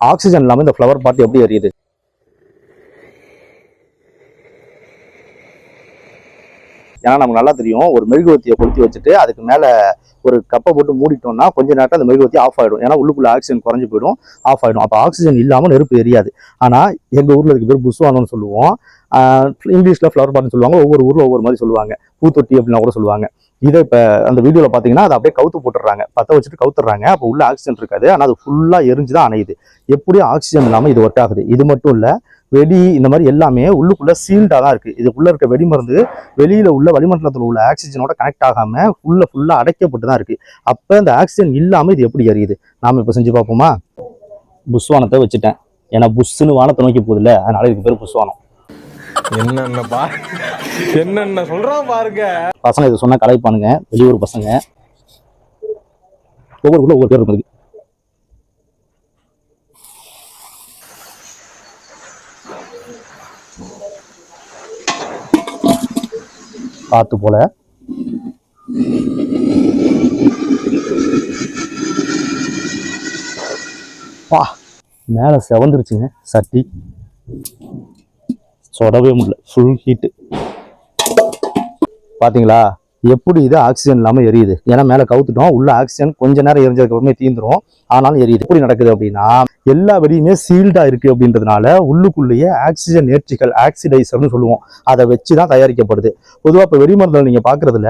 Oxygen இல்லாமல் இந்த flower part எப்படி எரியுது? ஏன்னா நமக்கு நல்லா தெரியும், ஒரு மெழுகுவர்த்தியை கொளுத்தி வச்சுட்டு அதுக்கு மேலே ஒரு கப்பை போட்டு மூடிட்டோம்னா கொஞ்ச நேரத்தில் அந்த மெழுகுவர்த்தி ஆஃப் ஆகிடும். ஏன்னா உள்ளுக்குள்ள ஆக்சிஜன் குறைஞ்சி போயிடும், ஆஃப் ஆகிடும். அப்போ ஆக்சிஜன் இல்லாமல் நெருப்பு எரியாது. ஆனால் எங்கள் ஊரில் இதுக்கு பேர் புஸ்வானம்னு சொல்லுவோம். இங்கிலீஷில் ஃப்ளவர் பாட்னு சொல்லுவாங்க, ஒவ்வொரு ஊரில் ஒவ்வொரு மாதிரி சொல்லுவாங்க. பூத்தொட்டி அப்படின்னா கூட சொல்லுவாங்க. இதை இப்போ அந்த வீடியோவில் பார்த்தீங்கன்னா அதை அப்படியே கவுத்து போட்டுடுறாங்க, பற்ற வச்சுட்டு கவுத்துறாங்க. அப்போ உள்ள ஆக்சிஜன் இருக்காது, ஆனால் அது ஃபுல்லாக எரிஞ்சு தான் அணையுது. எப்படியும் ஆக்சிஜன் இல்லாமல் இது ஒர்க் ஆகுது. இது மட்டும் இல்லை, வெடி இந்த மாதிரி எல்லாமே உள்ளுக்குள்ள சீல்டாக தான் இருக்குது. இதுக்குள்ளே இருக்க வெடி மருந்து வெளியில் உள்ள வளிமண்டலத்தில் உள்ள ஆக்சிஜனோட கனெக்ட் ஆகாமல் ஃபுல்லாக அடைக்கப்பட்டு தான் இருக்குது. அப்போ இந்த ஆக்சிஜன் இல்லாமல் இது எப்படி எரியுது? நாம் இப்போ செஞ்சு பார்ப்போமா? புஸ்வானத்தை வச்சுட்டேன், ஏன்னா புஷ்ஷுன்னு வானத்தை நோக்கி போகுதுல்ல, அதனால இதுக்கு பேர் புஸ்வானம். என்னென்ன சொல்றான் பாருங்க. பசங்க இதை சொன்னா கலாய்ப்பானுங்க, வெளியூர் பசங்க. ஒவ்வொரு பேர் இருக்குது. காத்து போல பா மேல செவந்துருச்சுங்க சட்டி. சொடவே முடியல, ஃபுல் ஹீட்டு. பாத்தீங்களா எப்படி இது ஆக்சிஜன் இல்லாமல் எரியுது? ஏன்னா மேலே கவுத்துட்டோம், உள்ள ஆக்சிஜன் கொஞ்ச நேரம் எரிஞ்சதுக்கு அப்புறமே தீந்துரும், ஆனாலும் எரியுது. எப்படி நடக்குது அப்படின்னா, எல்லா வெடியுமே சீல்டா இருக்கு அப்படின்றதுனால உள்ளுக்குள்ளேயே ஆக்சிஜன் ஏற்றிகள், ஆக்சிடைசர்னு சொல்லுவோம், அதை வச்சுதான் தயாரிக்கப்படுது. பொதுவாக இப்போ வெடிமருந்துகள் நீங்க பாக்குறதுல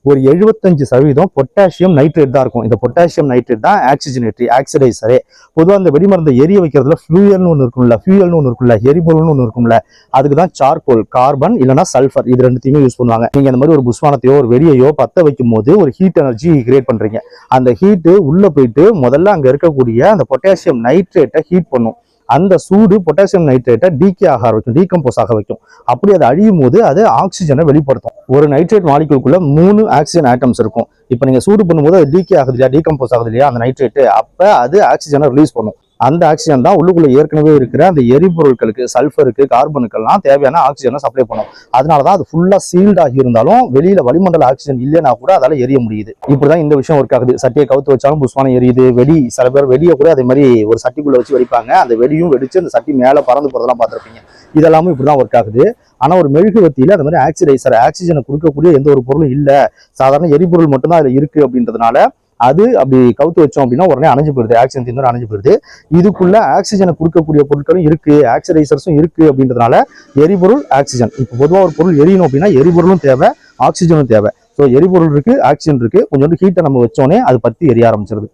ஒரு 75% பொட்டாசியம் நைட்ரேட் தான் இருக்கும். இந்த பொட்டாசியம் நைட்ரேட் தான் ஆக்சிஜனேட்டரி, ஆக்சிடைசரே. பொதுவாக இந்த வெடிமருந்தை எரிய வைக்கிறதுல ஃபியூயல்னு ஒன்று இருக்கும்ல, எரிபொருள்னு ஒன்று இருக்கும்ல, அதுக்கு தான் சார்கோல், கார்பன் இல்லைன்னா சல்ஃபர், இது ரெண்டுத்தையுமே யூஸ் பண்ணுவாங்க. நீங்க இந்த மாதிரி ஒரு புஷ்வானத்தையோ ஒரு வெடியையோ பற்ற வைக்கும் போது ஒரு ஹீட் எனர்ஜி கிரியேட் பண்றீங்க. அந்த ஹீட்டு உள்ள போயிட்டு முதல்ல அங்க இருக்கக்கூடிய அந்த பொட்டாசியம் நைட்ரேட்டை ஹீட் பண்ணும். அந்த சூடு பொட்டாசியம் நைட்ரேட்டை டீகே ஆக வைக்கும், டீகம்போஸ் ஆக வைக்கும். அப்படி அது அழியும் போது அது ஆக்சிஜனை வெளிப்படுத்தும். ஒரு நைட்ரேட் மாலிகுலுக்குள்ள 3 ஆக்சிஜன் ஆட்டம்ஸ் இருக்கும். இப்போ நீங்க சூடு பண்ணும்போது அது டீகே ஆகுது இல்லையா, டீகம்போஸ் ஆகுது இல்லையா அந்த நைட்ரேட், அப்ப அது ஆக்சிஜனை ரிலீஸ் பண்ணும். அந்த ஆக்சிஜன் தான் உள்ளுக்குள்ள ஏற்கனவே இருக்கிற அந்த எரிபொருட்களுக்கு, சல்ஃபருக்கு, கார்பனுக்கெல்லாம் தேவையான ஆக்சிஜனை சப்ளை பண்ணும். அதனாலதான் அது ஃபுல்லா சீல்ட் ஆகி இருந்தாலும் வெளியில வளிமண்டல ஆக்சிஜன் இல்லைன்னா கூட அதால எரிய முடியுது. இப்படிதான் இந்த விஷயம் ஒர்க் ஆகுது. சட்டியை கவுத்து வச்சாலும் புஷ்வானம் எரியுது. வெடி, சில பேர் வெடியை கூட அதே மாதிரி ஒரு சட்டிக்குள்ள வச்சு வெடிப்பாங்க, அந்த வெடியும் வெடிச்சு அந்த சட்டி மேல பறந்து போறதெல்லாம் பார்த்துருப்பீங்க. இதெல்லாமும் இப்படிதான் ஒர்க் ஆகுது. ஆனா ஒரு மெழுகுவர்த்தியில அந்த மாதிரி ஆக்சிடைசர், ஆக்சிஜனை கொடுக்கக்கூடிய எந்த ஒரு பொருளும் இல்ல, சாதாரண எரிபொருள் மட்டும்தான் அதுல இருக்கு அப்படின்றதுனால அது அப்படி கவுத்து வச்சோம் அப்படின்னா உடனே அணைஞ்சு போயிடுது, ஆக்சிஜன் தீர்ந்து அணைஞ்சு போயிடுது. இதுக்குள்ள ஆக்சிஜனை கொடுக்கக்கூடிய பொருட்களும் இருக்கு, ஆக்சிடைசர்ஸும் இருக்கு அப்படின்றதுனால எரிபொருள், ஆக்சிஜன். இப்போ பொதுவாக ஒரு பொருள் எரியணும் அப்படின்னா எரிபொருளும் தேவை, ஆக்சிஜனும் தேவை. ஸோ எரிபொருள் இருக்கு, ஆக்சிஜன் இருக்கு, கொஞ்சோண்டு ஹீட்டை நம்ம வச்சோன்னே அது பத்தி எரிய ஆரம்பிச்சிருது.